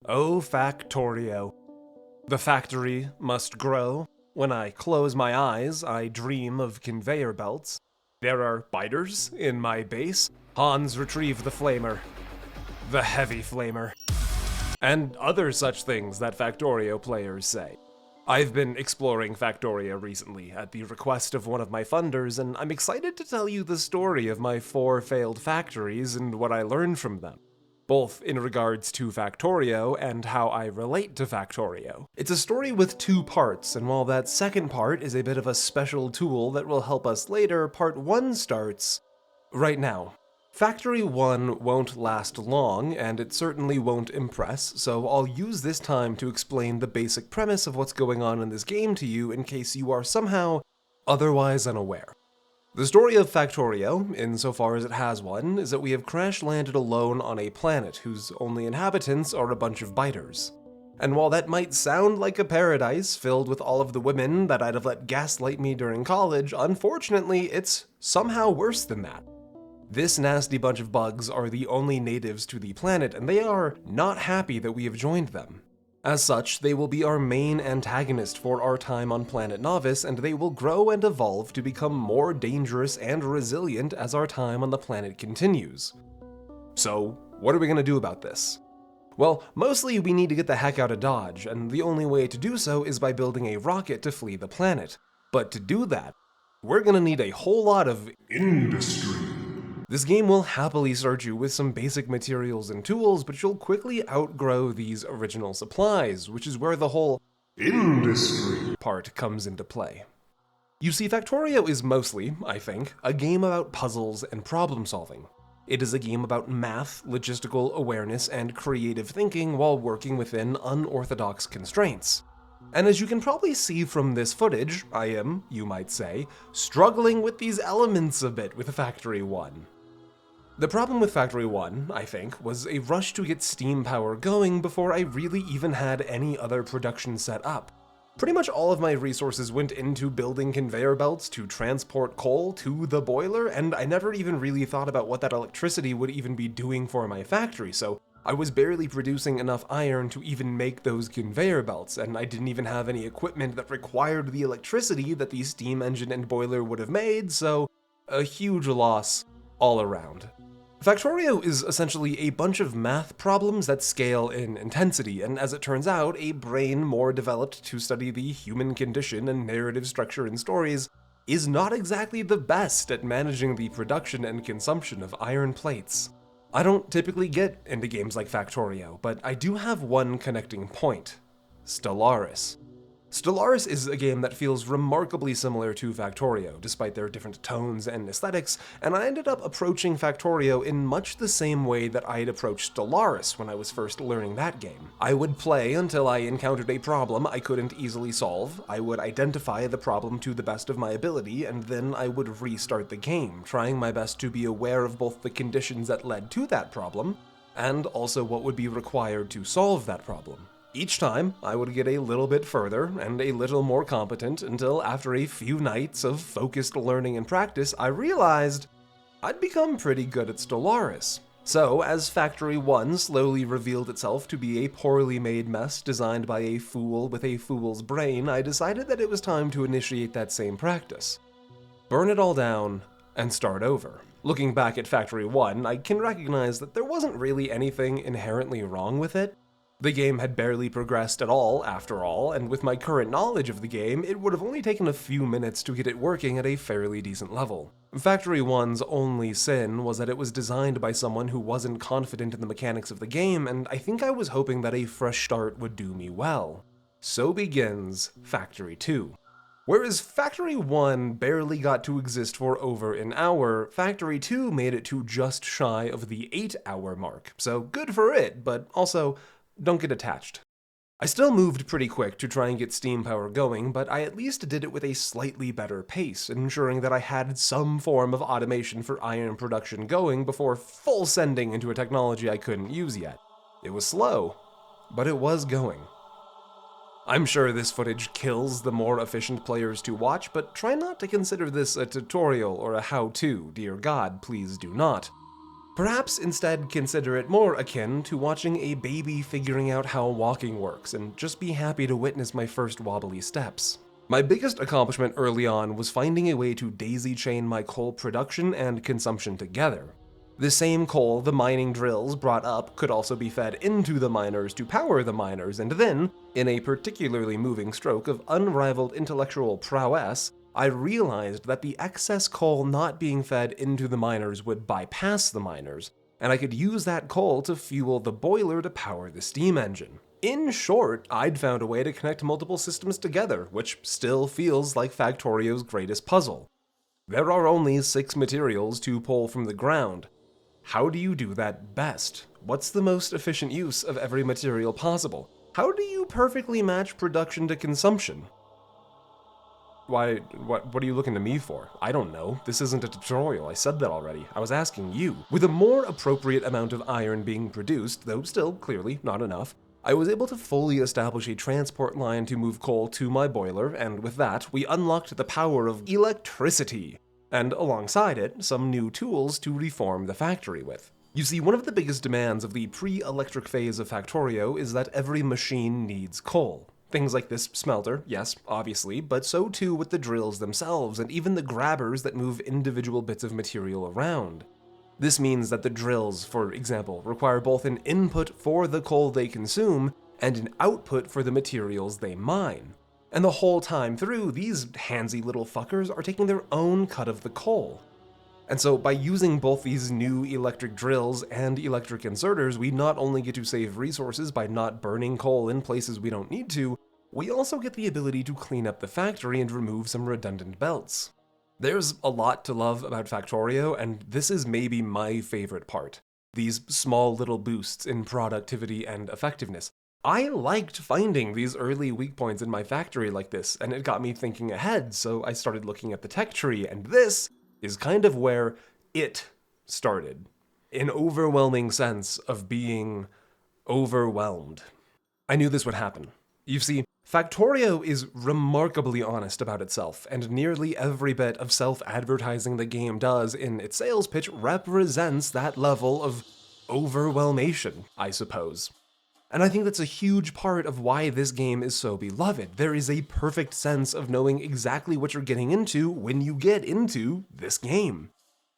Oh, Factorio. The factory must grow. When I close my eyes, I dream of conveyor belts. There are biters in my base. Hans retrieve the flamer. The heavy flamer. And other such things that Factorio players say. I've been exploring Factorio recently at the request of one of my funders, and I'm excited to tell you the story of my 4 failed factories and what I learned from them, both in regards to Factorio and how I relate to Factorio. It's a story with 2 parts, and while that second part is a bit of a special tool that will help us later, part 1 starts right now. Factory 1 won't last long, and it certainly won't impress, so I'll use this time to explain the basic premise of what's going on in this game to you in case you are somehow otherwise unaware. The story of Factorio, insofar as it has one, is that we have crash-landed alone on a planet whose only inhabitants are a bunch of biters. And while that might sound like a paradise filled with all of the women that I'd have let gaslight me during college, unfortunately, it's somehow worse than that. This nasty bunch of bugs are the only natives to the planet, and they are not happy that we have joined them. As such, they will be our main antagonist for our time on Planet Novice, and they will grow and evolve to become more dangerous and resilient as our time on the planet continues. So, what are we going to do about this? Well, mostly we need to get the heck out of Dodge, and the only way to do so is by building a rocket to flee the planet. But to do that, we're going to need a whole lot of industry. This game will happily start you with some basic materials and tools, but you'll quickly outgrow these original supplies, which is where the whole industry part comes into play. You see, Factorio is mostly, I think, a game about puzzles and problem solving. It is a game about math, logistical awareness, and creative thinking while working within unorthodox constraints. And as you can probably see from this footage, I am, you might say, struggling with these elements a bit with Factory 1. The problem with Factory 1, I think, was a rush to get steam power going before I really even had any other production set up. Pretty much all of my resources went into building conveyor belts to transport coal to the boiler, and I never even really thought about what that electricity would even be doing for my factory, so I was barely producing enough iron to even make those conveyor belts, and I didn't even have any equipment that required the electricity that the steam engine and boiler would have made, so a huge loss all around. Factorio is essentially a bunch of math problems that scale in intensity, and as it turns out, a brain more developed to study the human condition and narrative structure in stories is not exactly the best at managing the production and consumption of iron plates. I don't typically get into games like Factorio, but I do have one connecting point: Stellaris. Stellaris is a game that feels remarkably similar to Factorio, despite their different tones and aesthetics, and I ended up approaching Factorio in much the same way that I had approached Stellaris when I was first learning that game. I would play until I encountered a problem I couldn't easily solve, I would identify the problem to the best of my ability, and then I would restart the game, trying my best to be aware of both the conditions that led to that problem, and also what would be required to solve that problem. Each time, I would get a little bit further and a little more competent until after a few nights of focused learning and practice, I realized I'd become pretty good at Stellaris. So, as Factory 1 slowly revealed itself to be a poorly made mess designed by a fool with a fool's brain, I decided that it was time to initiate that same practice. Burn it all down and start over. Looking back at Factory 1, I can recognize that there wasn't really anything inherently wrong with it. The game had barely progressed at all, after all, and with my current knowledge of the game, it would have only taken a few minutes to get it working at a fairly decent level. Factory 1's only sin was that it was designed by someone who wasn't confident in the mechanics of the game, and I think I was hoping that a fresh start would do me well. So begins Factory 2. Whereas Factory 1 barely got to exist for over an hour, Factory 2 made it to just shy of the 8-hour mark, so good for it, but also don't get attached. I still moved pretty quick to try and get steam power going, but I at least did it with a slightly better pace, ensuring that I had some form of automation for iron production going before full sending into a technology I couldn't use yet. It was slow, but it was going. I'm sure this footage kills the more efficient players to watch, but try not to consider this a tutorial or a how-to, dear God, please do not. Perhaps instead consider it more akin to watching a baby figuring out how walking works, and just be happy to witness my first wobbly steps. My biggest accomplishment early on was finding a way to daisy chain my coal production and consumption together. The same coal the mining drills brought up could also be fed into the miners to power the miners, and then, in a particularly moving stroke of unrivaled intellectual prowess, I realized that the excess coal not being fed into the miners would bypass the miners, and I could use that coal to fuel the boiler to power the steam engine. In short, I'd found a way to connect multiple systems together, which still feels like Factorio's greatest puzzle. There are only 6 materials to pull from the ground. How do you do that best? What's the most efficient use of every material possible? How do you perfectly match production to consumption? Why, what are you looking to me for? I don't know. This isn't a tutorial, I said that already. I was asking you. With a more appropriate amount of iron being produced, though still clearly not enough, I was able to fully establish a transport line to move coal to my boiler, and with that, we unlocked the power of electricity, and alongside it, some new tools to reform the factory with. You see, one of the biggest demands of the pre-electric phase of Factorio is that every machine needs coal. Things like this smelter, yes, obviously, but so too with the drills themselves, and even the grabbers that move individual bits of material around. This means that the drills, for example, require both an input for the coal they consume and an output for the materials they mine. And the whole time through, these handsy little fuckers are taking their own cut of the coal. And so by using both these new electric drills and electric inserters, we not only get to save resources by not burning coal in places we don't need to, we also get the ability to clean up the factory and remove some redundant belts. There's a lot to love about Factorio, and this is maybe my favorite part. These small little boosts in productivity and effectiveness. I liked finding these early weak points in my factory like this, and it got me thinking ahead, so I started looking at the tech tree, and this is kind of where it started. An overwhelming sense of being overwhelmed. I knew this would happen. You see, Factorio is remarkably honest about itself, and nearly every bit of self-advertising the game does in its sales pitch represents that level of overwhelmation, I suppose. And I think that's a huge part of why this game is so beloved. There is a perfect sense of knowing exactly what you're getting into when you get into this game.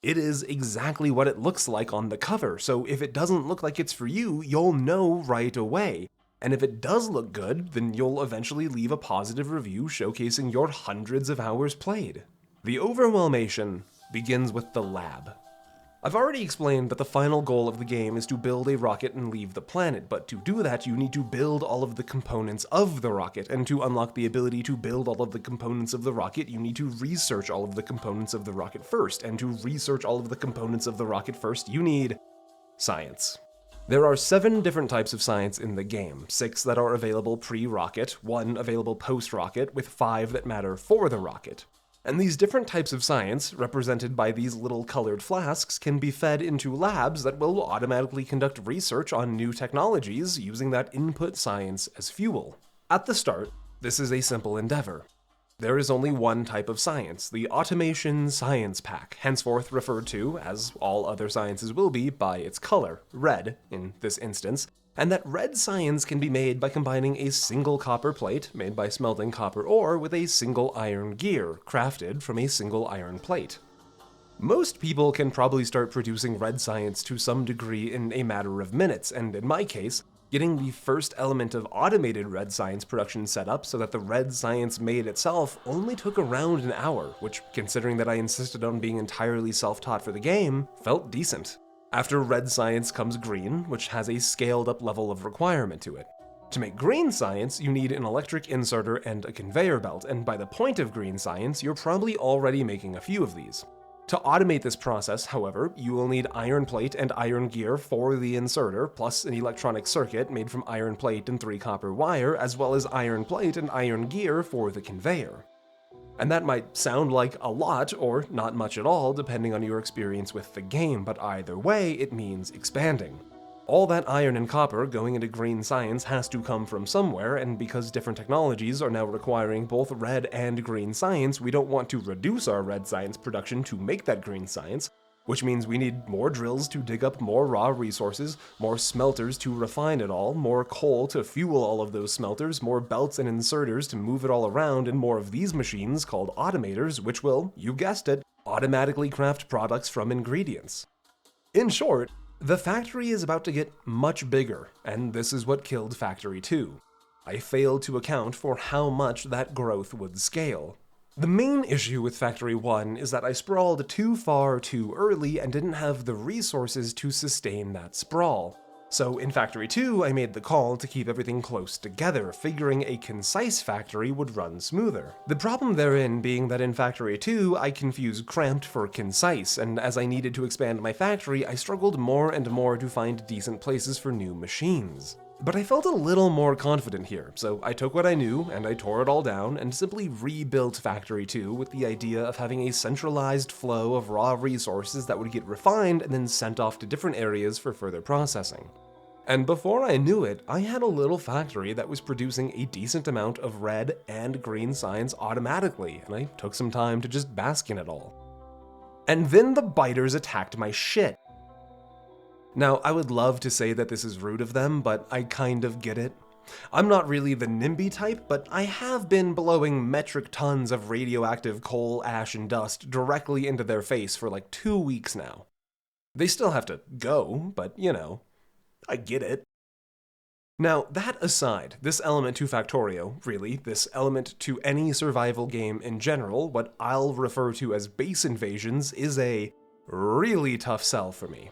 It is exactly what it looks like on the cover, so if it doesn't look like it's for you, you'll know right away. And if it does look good, then you'll eventually leave a positive review showcasing your hundreds of hours played. The overwhelmation begins with the lab. I've already explained that the final goal of the game is to build a rocket and leave the planet, but to do that you need to build all of the components of the rocket, and to unlock the ability to build all of the components of the rocket, you need to research all of the components of the rocket first, and to research all of the components of the rocket first, you need science. There are 7 different types of science in the game, 6 that are available pre-rocket, 1 available post-rocket, with 5 that matter for the rocket. And these different types of science, represented by these little colored flasks, can be fed into labs that will automatically conduct research on new technologies using that input science as fuel. At the start, this is a simple endeavor. There is only one type of science, the Automation Science Pack, henceforth referred to, as all other sciences will be, by its color, red in this instance, and that red science can be made by combining a single copper plate, made by smelting copper ore, with a single iron gear, crafted from a single iron plate. Most people can probably start producing red science to some degree in a matter of minutes, and in my case, getting the first element of automated red science production set up so that the red science made itself only took around an hour, which, considering that I insisted on being entirely self-taught for the game, felt decent. After red science comes green, which has a scaled-up level of requirement to it. To make green science, you need an electric inserter and a conveyor belt, and by the point of green science, you're probably already making a few of these. To automate this process, however, you will need iron plate and iron gear for the inserter, plus an electronic circuit made from iron plate and 3 copper wire, as well as iron plate and iron gear for the conveyor. And that might sound like a lot, or not much at all, depending on your experience with the game, but either way, it means expanding. All that iron and copper going into green science has to come from somewhere, and because different technologies are now requiring both red and green science, we don't want to reduce our red science production to make that green science. which means we need more drills to dig up more raw resources, more smelters to refine it all, more coal to fuel all of those smelters, more belts and inserters to move it all around, and more of these machines called automators, which will, you guessed it, automatically craft products from ingredients. In short, the factory is about to get much bigger, and this is what killed Factory 2. I failed to account for how much that growth would scale. The main issue with Factory 1 is that I sprawled too far too early and didn't have the resources to sustain that sprawl. So in Factory 2, I made the call to keep everything close together, figuring a concise factory would run smoother. The problem therein being that in Factory 2, I confused cramped for concise, and as I needed to expand my factory, I struggled more and more to find decent places for new machines. But I felt a little more confident here, so I took what I knew and I tore it all down and simply rebuilt Factory 2 with the idea of having a centralized flow of raw resources that would get refined and then sent off to different areas for further processing. And before I knew it, I had a little factory that was producing a decent amount of red and green signs automatically, and I took some time to just bask in it all. And then the biters attacked my shit. Now, I would love to say that this is rude of them, but I kind of get it. I'm not really the NIMBY type, but I have been blowing metric tons of radioactive coal, ash, and dust directly into their face for like 2 weeks now. They still have to go, but you know, I get it. Now, that aside, this element to Factorio, really, this element to any survival game in general, what I'll refer to as base invasions, is a really tough sell for me.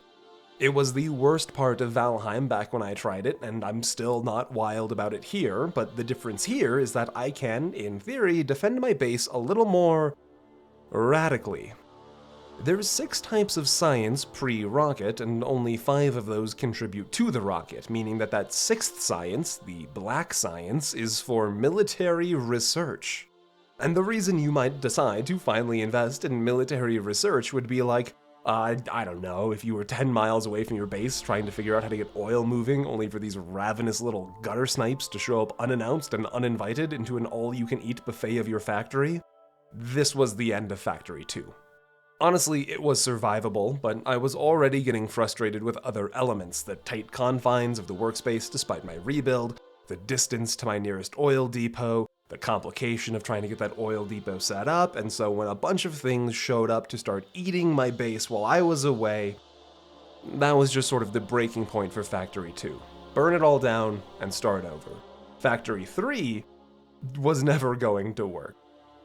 It was the worst part of Valheim back when I tried it, and I'm still not wild about it here, but the difference here is that I can, in theory, defend my base a little more radically. There's 6 types of science pre-rocket, and only 5 of those contribute to the rocket, meaning that 6th science, the black science, is for military research. And the reason you might decide to finally invest in military research would be like, I don't know, if you were 10 miles away from your base trying to figure out how to get oil moving, only for these ravenous little gutter snipes to show up unannounced and uninvited into an all-you-can-eat buffet of your factory. This was the end of Factory 2. Honestly, it was survivable, but I was already getting frustrated with other elements, the tight confines of the workspace despite my rebuild, the distance to my nearest oil depot, the complication of trying to get that oil depot set up, and so when a bunch of things showed up to start eating my base while I was away, that was just sort of the breaking point for Factory 2. Burn it all down and start over. Factory 3 was never going to work.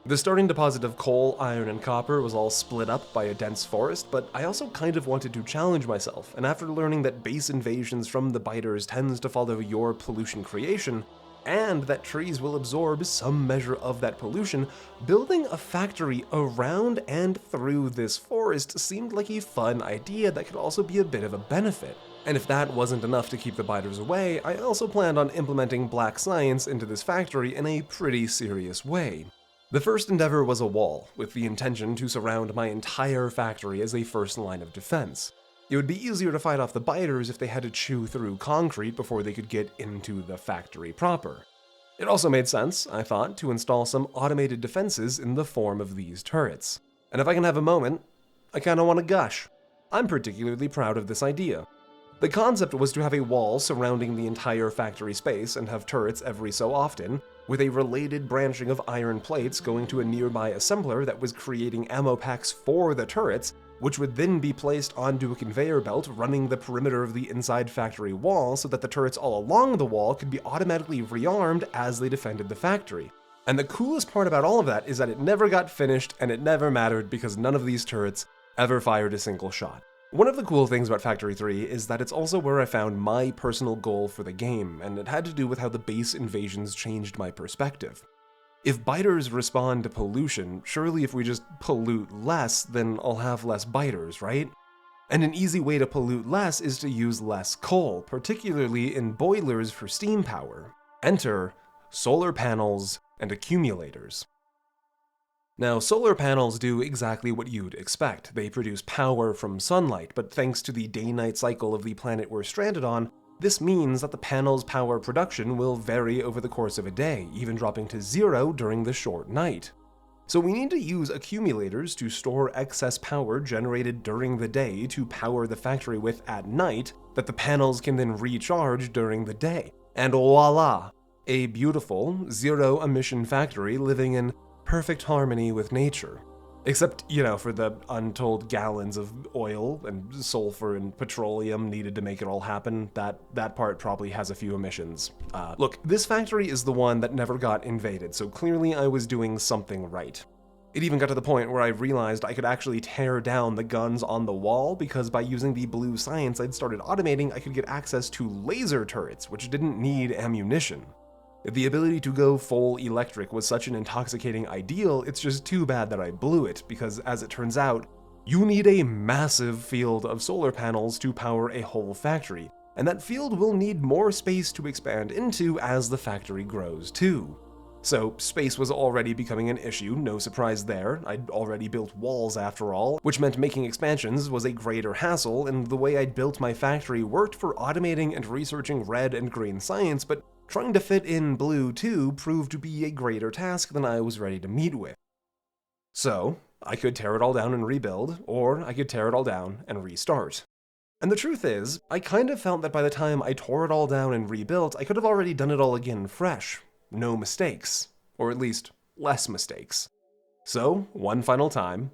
The starting deposit of coal, iron, and copper was all split up by a dense forest, but I also kind of wanted to challenge myself, and after learning that base invasions from the biters tends to follow your pollution creation, and that trees will absorb some measure of that pollution, building a factory around and through this forest seemed like a fun idea that could also be a bit of a benefit. And if that wasn't enough to keep the biters away, I also planned on implementing black science into this factory in a pretty serious way. The first endeavor was a wall, with the intention to surround my entire factory as a first line of defense. It would be easier to fight off the biters if they had to chew through concrete before they could get into the factory proper. It also made sense, I thought, to install some automated defenses in the form of these turrets. And if I can have a moment, I kinda wanna gush. I'm particularly proud of this idea. The concept was to have a wall surrounding the entire factory space and have turrets every so often, with a related branching of iron plates going to a nearby assembler that was creating ammo packs for the turrets, which would then be placed onto a conveyor belt running the perimeter of the inside factory wall so that the turrets all along the wall could be automatically rearmed as they defended the factory. And the coolest part about all of that is that it never got finished and it never mattered because none of these turrets ever fired a single shot. One of the cool things about Factory 3 is that it's also where I found my personal goal for the game, and it had to do with how the base invasions changed my perspective. If biters respond to pollution, surely if we just pollute less, then I'll have less biters, right? And an easy way to pollute less is to use less coal, particularly in boilers for steam power. Enter solar panels and accumulators. Now, solar panels do exactly what you'd expect. They produce power from sunlight, but thanks to the day-night cycle of the planet we're stranded on, this means that the panel's power production will vary over the course of a day, even dropping to 0 during the short night. So we need to use accumulators to store excess power generated during the day to power the factory with at night that the panels can then recharge during the day. And voila! A beautiful, zero-emission factory living in perfect harmony with nature. Except, for the untold gallons of oil and sulfur and petroleum needed to make it all happen, that part probably has a few emissions. Look, this factory is the one that never got invaded, so clearly I was doing something right. It even got to the point where I realized I could actually tear down the guns on the wall because by using the blue science I'd started automating, I could get access to laser turrets, which didn't need ammunition. The ability to go full electric was such an intoxicating ideal, it's just too bad that I blew it, because as it turns out, you need a massive field of solar panels to power a whole factory, and that field will need more space to expand into as the factory grows too. So space was already becoming an issue, no surprise there. I'd already built walls after all, which meant making expansions was a greater hassle, and the way I'd built my factory worked for automating and researching red and green science, but trying to fit in blue too proved to be a greater task than I was ready to meet with. So, I could tear it all down and rebuild, or I could tear it all down and restart. And the truth is, I kind of felt that by the time I tore it all down and rebuilt, I could have already done it all again fresh. No mistakes. Or at least, less mistakes. So, one final time,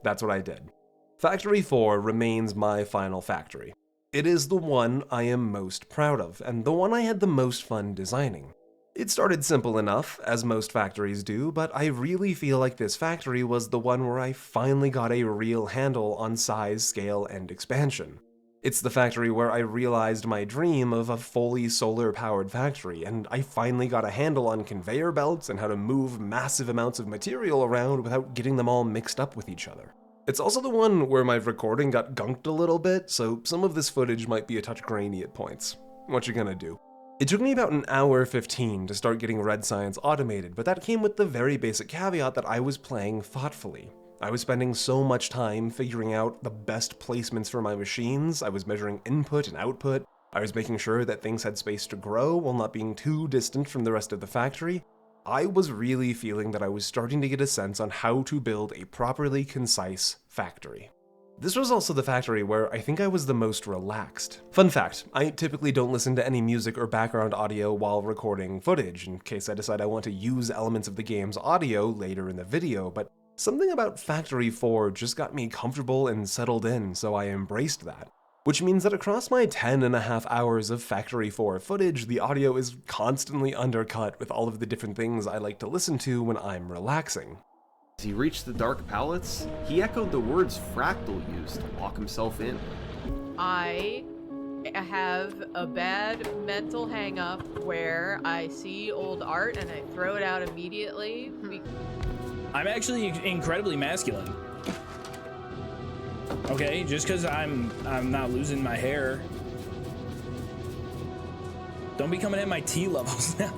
that's what I did. Factory 4 remains my final factory. It is the one I am most proud of, and the one I had the most fun designing. It started simple enough, as most factories do, but I really feel like this factory was the one where I finally got a real handle on size, scale, and expansion. It's the factory where I realized my dream of a fully solar-powered factory, and I finally got a handle on conveyor belts and how to move massive amounts of material around without getting them all mixed up with each other. It's also the one where my recording got gunked a little bit, so some of this footage might be a touch grainy at points. What you gonna do? It took me about an hour 15 to start getting red science automated, but that came with the very basic caveat that I was playing thoughtfully. I was spending so much time figuring out the best placements for my machines, I was measuring input and output, I was making sure that things had space to grow while not being too distant from the rest of the factory. I was really feeling that I was starting to get a sense on how to build a properly concise factory. This was also the factory where I think I was the most relaxed. Fun fact, I typically don't listen to any music or background audio while recording footage, in case I decide I want to use elements of the game's audio later in the video, but something about Factory 4 just got me comfortable and settled in, so I embraced that. Which means that across my 10.5 hours of Factory 4 footage, the audio is constantly undercut with all of the different things I like to listen to when I'm relaxing. As he reached the dark pallets, he echoed the words Fractal used to lock himself in. I have a bad mental hang-up where I see old art and I throw it out immediately. I'm actually incredibly masculine. Okay, just because I'm not losing my hair. Don't be coming at my T levels now.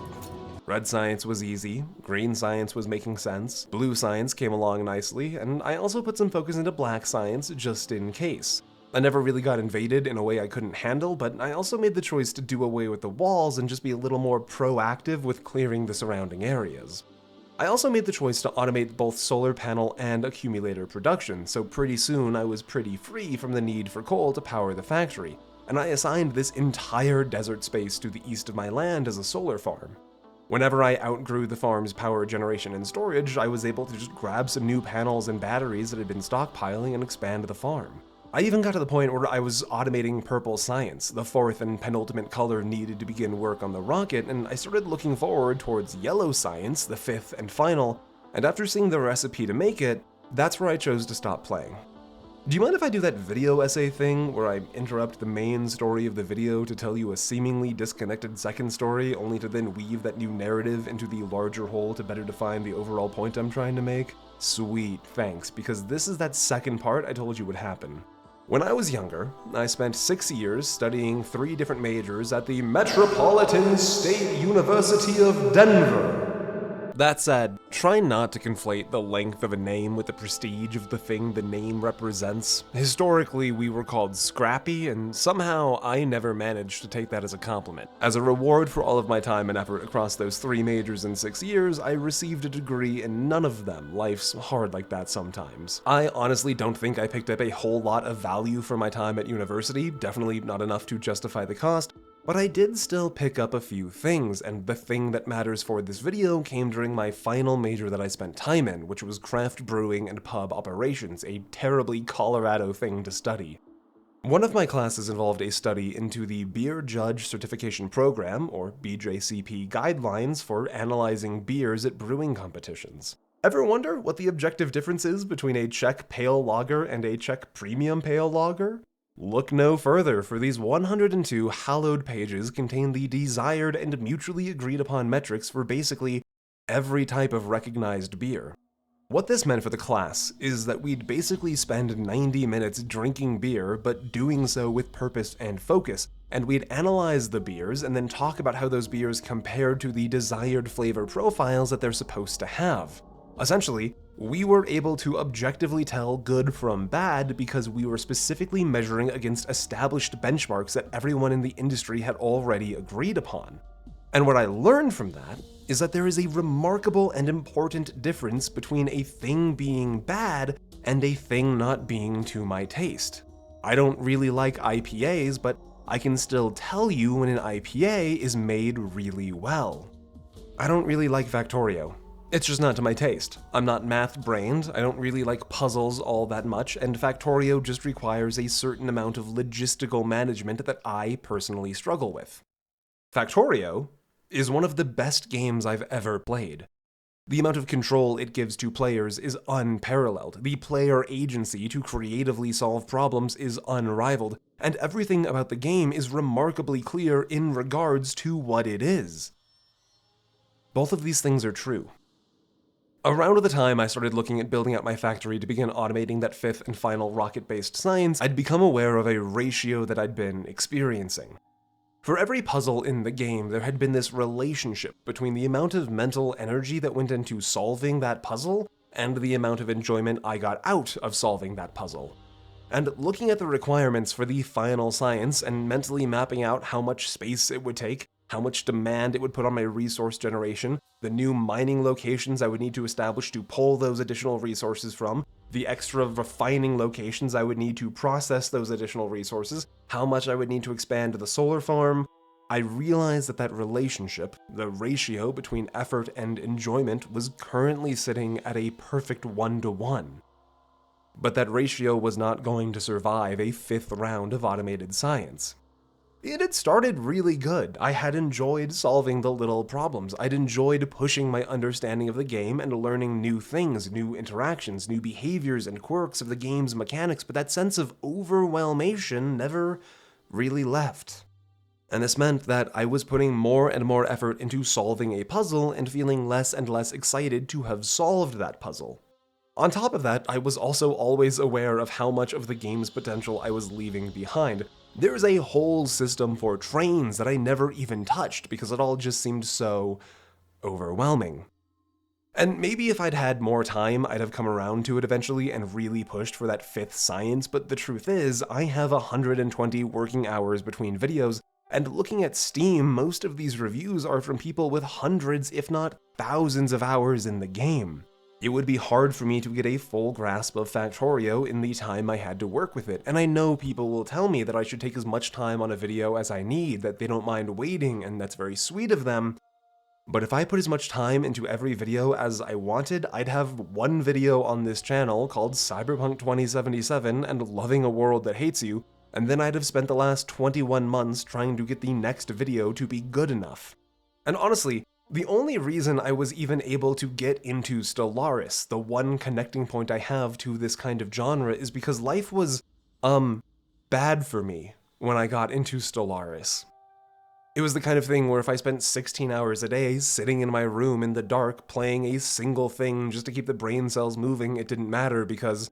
Red science was easy, green science was making sense, blue science came along nicely, and I also put some focus into black science just in case. I never really got invaded in a way I couldn't handle, but I also made the choice to do away with the walls and just be a little more proactive with clearing the surrounding areas. I also made the choice to automate both solar panel and accumulator production, so pretty soon I was pretty free from the need for coal to power the factory, and I assigned this entire desert space to the east of my land as a solar farm. Whenever I outgrew the farm's power generation and storage, I was able to just grab some new panels and batteries that had been stockpiling and expand the farm. I even got to the point where I was automating purple science, the fourth and penultimate color needed to begin work on the rocket, and I started looking forward towards yellow science, the fifth and final, and after seeing the recipe to make it, that's where I chose to stop playing. Do you mind if I do that video essay thing where I interrupt the main story of the video to tell you a seemingly disconnected second story, only to then weave that new narrative into the larger whole to better define the overall point I'm trying to make? Sweet, thanks, because this is that second part I told you would happen. When I was younger, I spent 6 years studying 3 different majors at the Metropolitan State University of Denver. That said, try not to conflate the length of a name with the prestige of the thing the name represents. Historically, we were called Scrappy, and somehow I never managed to take that as a compliment. As a reward for all of my time and effort across those 3 majors in 6 years, I received a degree in none of them. Life's hard like that sometimes. I honestly don't think I picked up a whole lot of value for my time at university, definitely not enough to justify the cost, but I did still pick up a few things, and the thing that matters for this video came during my final major that I spent time in, which was craft brewing and pub operations, a terribly Colorado thing to study. One of my classes involved a study into the Beer Judge Certification Program, or BJCP guidelines for analyzing beers at brewing competitions. Ever wonder what the objective difference is between a Czech Pale Lager and a Czech Premium Pale Lager? Look no further, for these 102 hallowed pages contain the desired and mutually agreed upon metrics for basically every type of recognized beer. What this meant for the class is that we'd basically spend 90 minutes drinking beer, but doing so with purpose and focus, and we'd analyze the beers and then talk about how those beers compared to the desired flavor profiles that they're supposed to have. Essentially, we were able to objectively tell good from bad because we were specifically measuring against established benchmarks that everyone in the industry had already agreed upon. And what I learned from that is that there is a remarkable and important difference between a thing being bad and a thing not being to my taste. I don't really like IPAs, but I can still tell you when an IPA is made really well. I don't really like Factorio. It's just not to my taste. I'm not math-brained, I don't really like puzzles all that much, and Factorio just requires a certain amount of logistical management that I personally struggle with. Factorio is one of the best games I've ever played. The amount of control it gives to players is unparalleled, the player agency to creatively solve problems is unrivaled, and everything about the game is remarkably clear in regards to what it is. Both of these things are true. Around the time I started looking at building out my factory to begin automating that 5th and final rocket-based science, I'd become aware of a ratio that I'd been experiencing. For every puzzle in the game, there had been this relationship between the amount of mental energy that went into solving that puzzle and the amount of enjoyment I got out of solving that puzzle. And looking at the requirements for the final science and mentally mapping out how much space it would take, how much demand it would put on my resource generation, the new mining locations I would need to establish to pull those additional resources from, the extra refining locations I would need to process those additional resources, how much I would need to expand the solar farm, I realized that relationship, the ratio between effort and enjoyment, was currently sitting at a perfect 1-to-1. But that ratio was not going to survive a 5th round of automated science. It had started really good. I had enjoyed solving the little problems. I'd enjoyed pushing my understanding of the game and learning new things, new interactions, new behaviors and quirks of the game's mechanics, but that sense of overwhelmation never really left. And this meant that I was putting more and more effort into solving a puzzle and feeling less and less excited to have solved that puzzle. On top of that, I was also always aware of how much of the game's potential I was leaving behind. There's a whole system for trains that I never even touched because it all just seemed so overwhelming. And maybe if I'd had more time, I'd have come around to it eventually and really pushed for that 5th science, but the truth is, I have 120 working hours between videos, and looking at Steam, most of these reviews are from people with hundreds, if not thousands of hours in the game. It would be hard for me to get a full grasp of Factorio in the time I had to work with it, and I know people will tell me that I should take as much time on a video as I need, that they don't mind waiting, and that's very sweet of them. But if I put as much time into every video as I wanted, I'd have one video on this channel called Cyberpunk 2077 and Loving a World That Hates You, and then I'd have spent the last 21 months trying to get the next video to be good enough. And honestly, the only reason I was even able to get into Stellaris, the one connecting point I have to this kind of genre, is because life was, bad for me when I got into Stellaris. It was the kind of thing where if I spent 16 hours a day sitting in my room in the dark playing a single thing just to keep the brain cells moving, it didn't matter because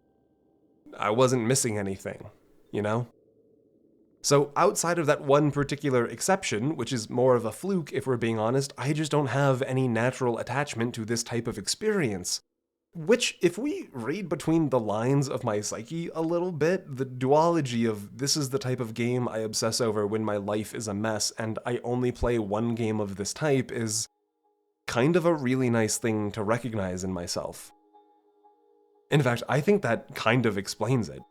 I wasn't missing anything, you know? So outside of that one particular exception, which is more of a fluke if we're being honest, I just don't have any natural attachment to this type of experience. Which, if we read between the lines of my psyche a little bit, the duology of this is the type of game I obsess over when my life is a mess and I only play one game of this type is kind of a really nice thing to recognize in myself. In fact, I think that kind of explains it.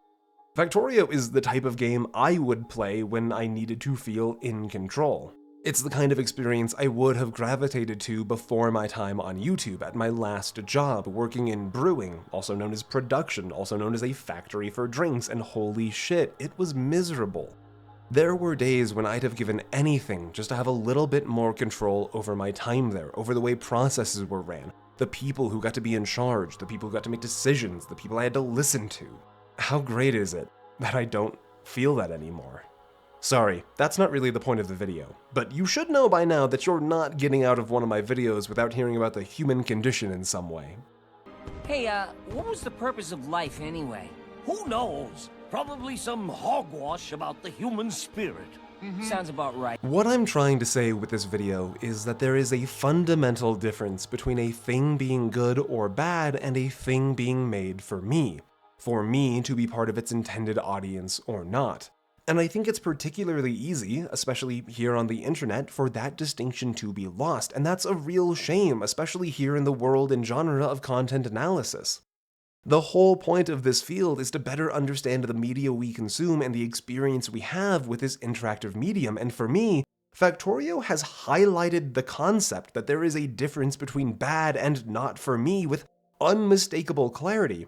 Factorio is the type of game I would play when I needed to feel in control. It's the kind of experience I would have gravitated to before my time on YouTube at my last job, working in brewing, also known as production, also known as a factory for drinks, and holy shit, it was miserable. There were days when I'd have given anything just to have a little bit more control over my time there, over the way processes were ran, the people who got to be in charge, the people who got to make decisions, the people I had to listen to. How great is it that I don't feel that anymore? Sorry, that's not really the point of the video, but you should know by now that you're not getting out of one of my videos without hearing about the human condition in some way. Hey, what was the purpose of life anyway? Who knows? Probably some hogwash about the human spirit. Sounds about right. What I'm trying to say with this video is that there is a fundamental difference between a thing being good or bad and a thing being made for me to be part of its intended audience or not. And I think it's particularly easy, especially here on the internet, for that distinction to be lost, and that's a real shame, especially here in the world and genre of content analysis. The whole point of this field is to better understand the media we consume and the experience we have with this interactive medium, and for me, Factorio has highlighted the concept that there is a difference between bad and not for me with unmistakable clarity.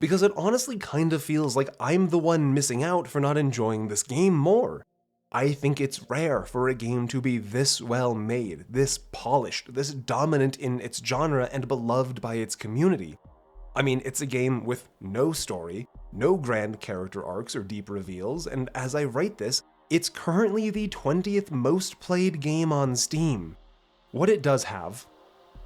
Because it honestly kind of feels like I'm the one missing out for not enjoying this game more. I think it's rare for a game to be this well made, this polished, this dominant in its genre and beloved by its community. I mean, it's a game with no story, no grand character arcs or deep reveals, and as I write this, it's currently the 20th most played game on Steam. What it does have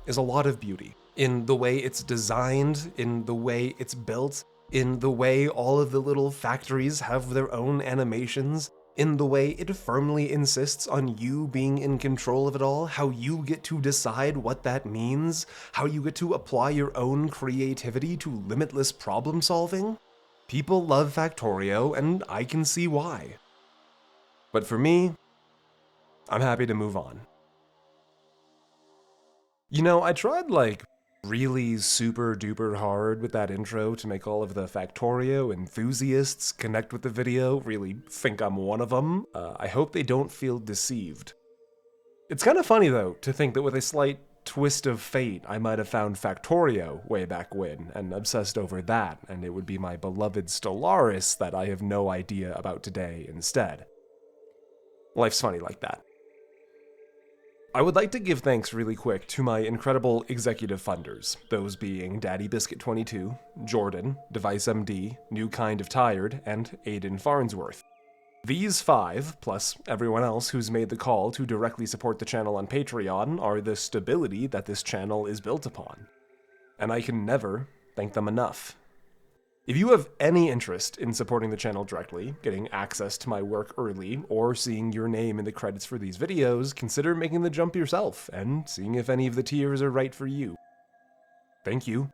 is a lot of beauty. In the way it's designed, in the way it's built, in the way all of the little factories have their own animations, in the way it firmly insists on you being in control of it all, how you get to decide what that means, how you get to apply your own creativity to limitless problem solving. People love Factorio, and I can see why. But for me, I'm happy to move on. You know, I tried really super duper hard with that intro to make all of the Factorio enthusiasts connect with the video, really think I'm one of them. I hope they don't feel deceived. It's kind of funny though, to think that with a slight twist of fate, I might have found Factorio way back when, and obsessed over that, and it would be my beloved Stellaris that I have no idea about today instead. Life's funny like that. I would like to give thanks really quick to my incredible executive funders, those being Daddy Biscuit 22, Jordan, Device MD, New Kind of Tired, and Aiden Farnsworth. These 5, plus everyone else who's made the call to directly support the channel on Patreon, are the stability that this channel is built upon. And I can never thank them enough. If you have any interest in supporting the channel directly, getting access to my work early, or seeing your name in the credits for these videos, consider making the jump yourself and seeing if any of the tiers are right for you. Thank you.